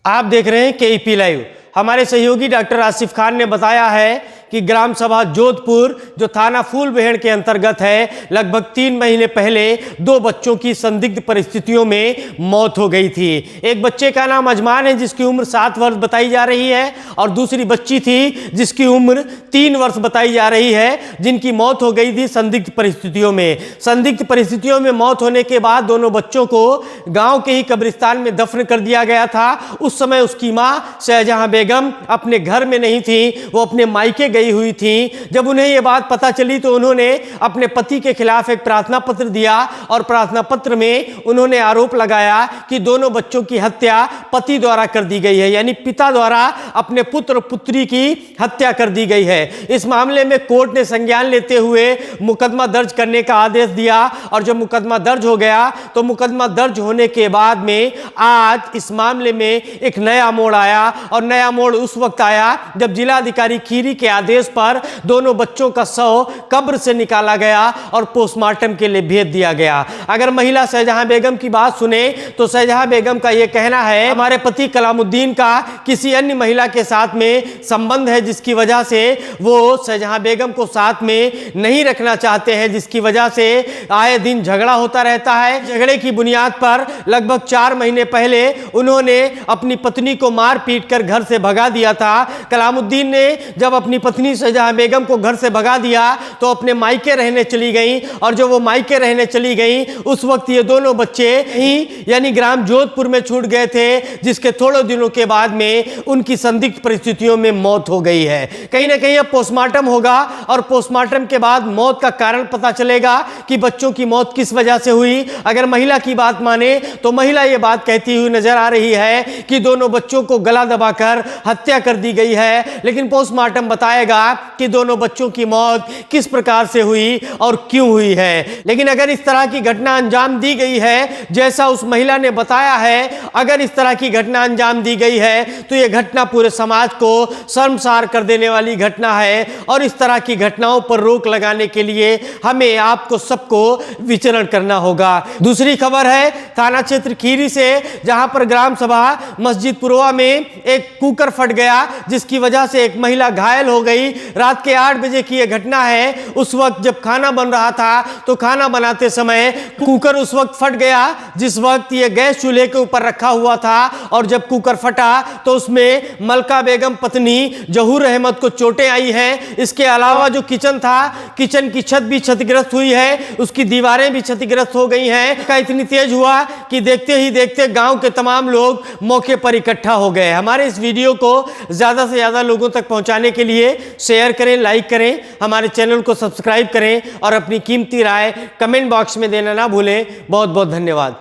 आप देख रहे हैं केईपी लाइव। हमारे सहयोगी डॉक्टर आसिफ खान ने बताया है कि ग्राम सभा जोधपुर जो थाना फूलबेहड़ के अंतर्गत है, लगभग 3 महीने पहले 2 बच्चों की संदिग्ध परिस्थितियों में मौत हो गई थी। एक बच्चे का नाम अजमान है जिसकी उम्र 7 वर्ष बताई जा रही है और दूसरी बच्ची थी जिसकी उम्र 3 वर्ष बताई जा रही है, जिनकी मौत हो गई थी संदिग्ध परिस्थितियों में। संदिग्ध परिस्थितियों में मौत होने के बाद दोनों बच्चों को गाँव के ही कब्रिस्तान में दफन कर दिया गया था। उस समय उसकी माँ शाहजहां बेगम अपने घर में नहीं थी, वो अपने मायके गई हुई थी। जब उन्हें यह बात पता चली तो उन्होंने अपने पति के खिलाफ एक प्रार्थना पत्र दिया और प्रार्थना पत्र में उन्होंने आरोप लगाया कि दोनों बच्चों की हत्या पति द्वारा कर दी गई है, यानी पिता द्वारा अपने पुत्र पुत्री की हत्या कर दी गई है। इस मामले में कोर्ट ने संज्ञान लेते हुए मुकदमा दर्ज करने का आदेश दिया और जब मुकदमा दर्ज हो गया तो मुकदमा दर्ज होने के बाद में आज इस मामले में एक नया मोड़ आया और नया मोड़ उस वक्त आया जब जिलाधिकारी खीरी के आदेश पर दोनों बच्चों का शव कब्र से निकाला गया और पोस्टमार्टम के लिए भेज दिया गया। अगर महिला शाहजहां बेगम की बात सुने तो शाहजहां बेगम का यह कहना है हमारे पति कलामुद्दीन का किसी अन्य महिला के साथ में संबंध है, जिसकी वजह से वो शाहजहां बेगम को साथ में नहीं रखना चाहते हैं, जिसकी वजह से आए दिन झगड़ा होता रहता है। झगड़े की बुनियाद पर लगभग 4 महीने पहले उन्होंने अपनी पत्नी को मार पीट कर घर से भगा दिया था। कलामुद्दीन ने जब अपनी पत्नी शाहजहां बेगम को घर से भगा दिया तो अपने मायके रहने चली गई और जब वो मायके रहने चली गई उस वक्त ये दोनों बच्चे ही यानी ग्राम जोधपुर में छूट गए थे, जिसके थोड़े दिनों के बाद में उनकी संदिग्ध परिस्थितियों में मौत हो गई है। कहीं ना कहीं अब पोस्टमार्टम होगा और पोस्टमार्टम के बाद मौत का कारण पता चलेगा कि बच्चों की मौत किस वजह से हुई। अगर महिला की बात माने तो महिला ये बात कहती हुई नजर आ रही है कि दोनों बच्चों को गला दबाकर हत्या कर दी गई है, लेकिन पोस्टमार्टम बताएगा कि दोनों बच्चों की मौत किस प्रकार से हुई और क्यों हुई है। लेकिन अगर इस तरह की घटना अंजाम दी गई है जैसा उस महिला ने बताया है, अगर इस तरह की घटना अंजाम दी गई है तो यह घटना पूरे समाज को शर्मसार कर देने वाली घटना है और इस तरह की घटनाओं पर रोक लगाने के लिए हमें आपको सबको विचरण करना होगा। दूसरी खबर है थाना क्षेत्र खीरी से, जहां पर ग्राम सभा मस्जिद पुरवा में एक कुकर फट गया जिसकी वजह से एक महिला घायल हो गई। रात के 8 बजे की यह घटना है। उस वक्त जब खाना बन रहा था तो खाना बनाते समय कुकर उस वक्त फट गया जिस वक्त यह गैस चूल्हे के ऊपर रखा हुआ था और जब कुकर फटा तो उसमें मलका बेगम पत्नी जहूर अहमद को चोटें आई हैं। इसके अलावा जो किचन था, किचन की छत भी क्षतिग्रस्त हुई है, उसकी दीवारें भी क्षतिग्रस्त हो गई हैं। का इतनी तेज हुआ कि देखते ही देखते गांव के तमाम लोग मौके पर इकट्ठा हो गए। हमारे इस वीडियो को ज्यादा से ज्यादा लोगों तक पहुंचाने के लिए शेयर करें, लाइक करें, हमारे चैनल को सब्सक्राइब करें और अपनी कीमती राय कमेंट बॉक्स में देना ना भूलें। बहुत बहुत धन्यवाद।